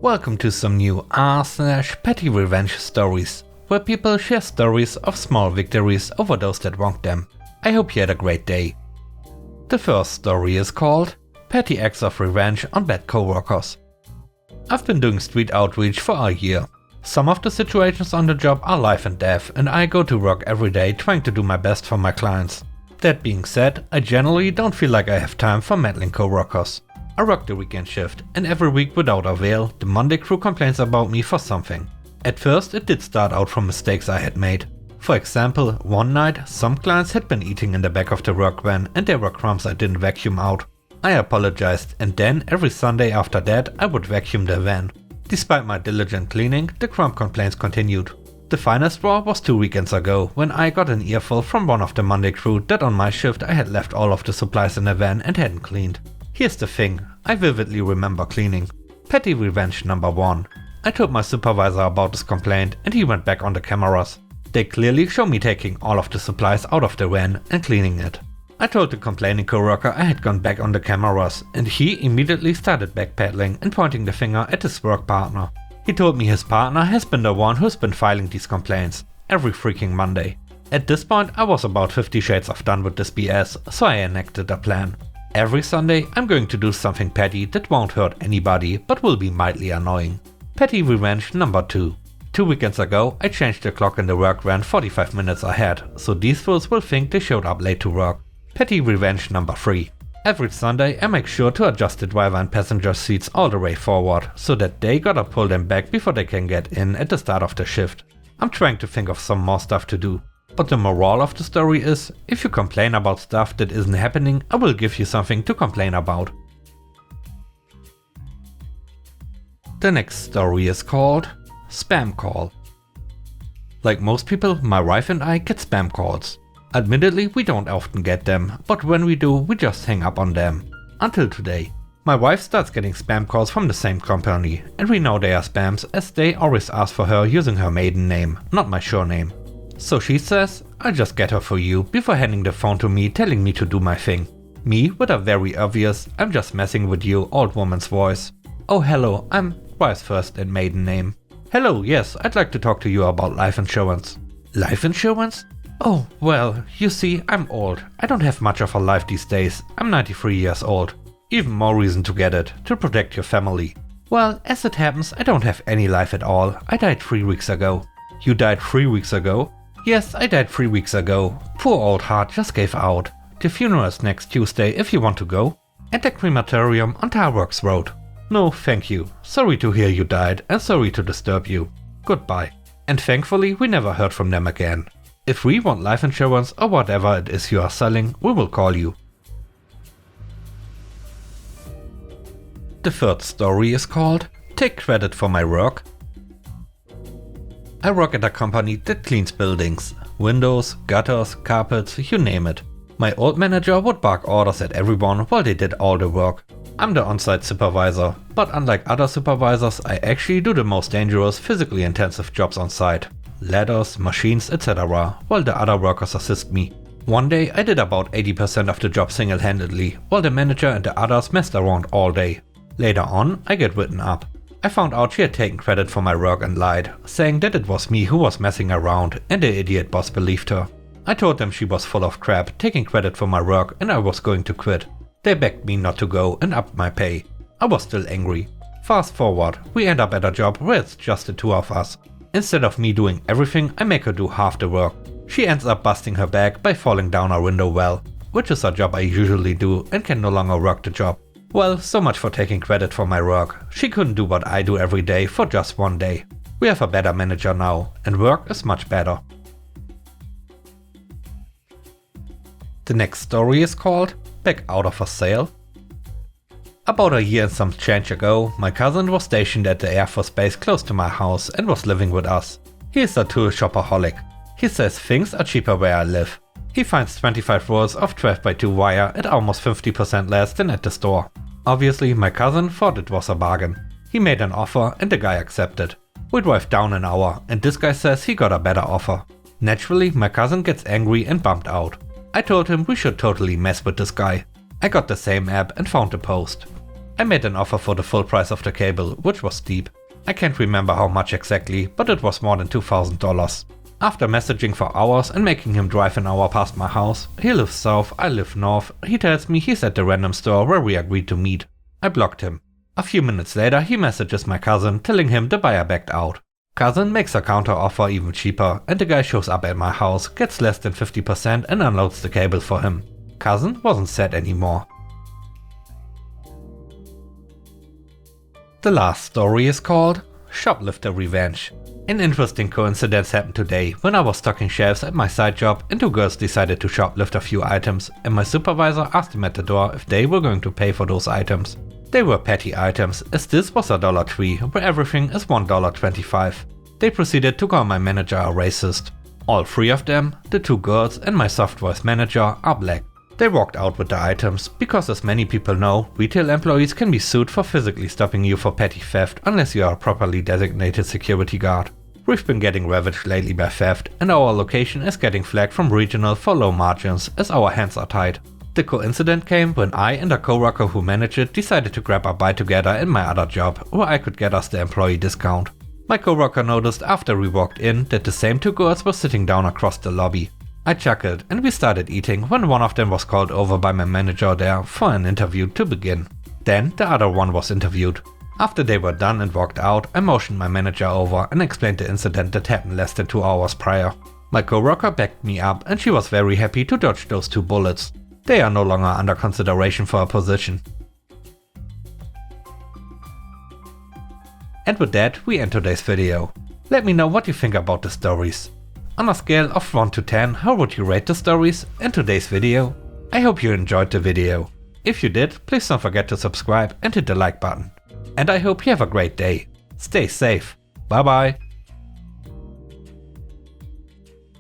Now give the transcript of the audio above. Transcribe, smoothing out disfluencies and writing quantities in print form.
Welcome to some new r/petty revenge stories, where people share stories of small victories over those that wronged them. I hope you had a great day. The first story is called Petty Acts of Revenge on Bad Coworkers. I've been doing street outreach for a year. Some of the situations on the job are life and death, and I go to work every day trying to do my best for my clients. That being said, I generally don't feel like I have time for meddling coworkers. I work the weekend shift, and every week without avail, the Monday crew complains about me for something. At first it did start out from mistakes I had made. For example, one night some clients had been eating in the back of the work van and there were crumbs I didn't vacuum out. I apologized, and then every Sunday after that I would vacuum the van. Despite my diligent cleaning, the crumb complaints continued. The finest straw was 2 weekends ago, when I got an earful from one of the Monday crew that on my shift I had left all of the supplies in the van and hadn't cleaned. Here's the thing, I vividly remember cleaning. Petty revenge number 1. I told my supervisor about this complaint and he went back on the cameras. They clearly show me taking all of the supplies out of the van and cleaning it. I told the complaining coworker I had gone back on the cameras, and he immediately started backpedaling and pointing the finger at his work partner. He told me his partner has been the one who's been filing these complaints every freaking Monday. At this point I was about 50 shades of done with this BS, so I enacted a plan. Every Sunday I'm going to do something petty that won't hurt anybody but will be mildly annoying. Petty revenge number 2. 2 weekends ago I changed the clock in the work van 45 minutes ahead, so these fools will think they showed up late to work. Petty revenge number 3. Every Sunday I make sure to adjust the driver and passenger seats all the way forward, so that they gotta pull them back before they can get in at the start of the shift. I'm trying to think of some more stuff to do. But the moral of the story is, if you complain about stuff that isn't happening, I will give you something to complain about. The next story is called Spam Call. Like most people, my wife and I get spam calls. Admittedly, we don't often get them, but when we do, we just hang up on them. Until today. My wife starts getting spam calls from the same company, and we know they are spams as they always ask for her using her maiden name, not my surname. So she says, I'll just get her for you, before handing the phone to me telling me to do my thing. Me with a very obvious, I'm just messing with you old woman's voice. Oh hello, I'm wife's first and maiden name. Hello, yes, I'd like to talk to you about life insurance. Life insurance? Oh, well, you see, I'm old. I don't have much of a life these days. I'm 93 years old. Even more reason to get it, to protect your family. Well, as it happens, I don't have any life at all. I died 3 weeks ago. You died 3 weeks ago? Yes, I died 3 weeks ago. Poor old heart just gave out. The funeral is next Tuesday if you want to go. At the crematorium on Tarworks Road. No, thank you. Sorry to hear you died and sorry to disturb you. Goodbye. And thankfully we never heard from them again. If we want life insurance or whatever it is you are selling, we will call you. The third story is called Take Credit for My Work. I work at a company that cleans buildings. Windows, gutters, carpets, you name it. My old manager would bark orders at everyone while they did all the work. I'm the on-site supervisor, but unlike other supervisors, I actually do the most dangerous, physically intensive jobs on site. Ladders, machines, etc., while the other workers assist me. One day I did about 80% of the job single-handedly, while the manager and the others messed around all day. Later on, I get written up. I found out she had taken credit for my work and lied, saying that it was me who was messing around, and the idiot boss believed her. I told them she was full of crap, taking credit for my work, and I was going to quit. They begged me not to go and upped my pay. I was still angry. Fast forward, we end up at a job where it's just the two of us. Instead of me doing everything, I make her do half the work. She ends up busting her back by falling down a window well, which is a job I usually do and can no longer work the job. Well, so much for taking credit for my work. She couldn't do what I do every day for just one day. We have a better manager now, and work is much better. The next story is called Back Out of a Sale. About a year and some change ago, my cousin was stationed at the Air Force Base close to my house and was living with us. He is a tool shopaholic. He says things are cheaper where I live. He finds 25 rolls of 12x2 wire at almost 50% less than at the store. Obviously, my cousin thought it was a bargain. He made an offer and the guy accepted. We drive down an hour and this guy says he got a better offer. Naturally, my cousin gets angry and bummed out. I told him we should totally mess with this guy. I got the same app and found the post. I made an offer for the full price of the cable, which was steep. I can't remember how much exactly, but it was more than $2,000. After messaging for hours and making him drive an hour past my house, he lives south, I live north, he tells me he's at the random store where we agreed to meet. I blocked him. A few minutes later he messages my cousin telling him the buyer backed out. Cousin makes a counter offer even cheaper and the guy shows up at my house, gets less than 50% and unloads the cable for him. Cousin wasn't sad anymore. The last story is called Shoplifter Revenge. An interesting coincidence happened today when I was stocking shelves at my side job and two girls decided to shoplift a few items and my supervisor asked them at the door if they were going to pay for those items. They were petty items, as this was a Dollar Tree where everything is $1.25. They proceeded to call my manager a racist. All three of them, the two girls and my soft voice manager, are black. They walked out with the items because, as many people know, retail employees can be sued for physically stopping you for petty theft unless you are a properly designated security guard. We've been getting ravaged lately by theft and our location is getting flagged from regional for low margins as our hands are tied. The coincidence came when I and a coworker who managed it decided to grab a bite together in my other job where I could get us the employee discount. My coworker noticed after we walked in that the same two girls were sitting down across the lobby. I chuckled and we started eating when one of them was called over by my manager there for an interview to begin. Then the other one was interviewed. After they were done and walked out, I motioned my manager over and explained the incident that happened less than 2 hours prior. My coworker backed me up and she was very happy to dodge those two bullets. They are no longer under consideration for a position. And with that, we end today's video. Let me know what you think about the stories. On a scale of 1 to 10, how would you rate the stories and today's video? I hope you enjoyed the video. If you did, please don't forget to subscribe and hit the like button. And I hope you have a great day. Stay safe. Bye bye.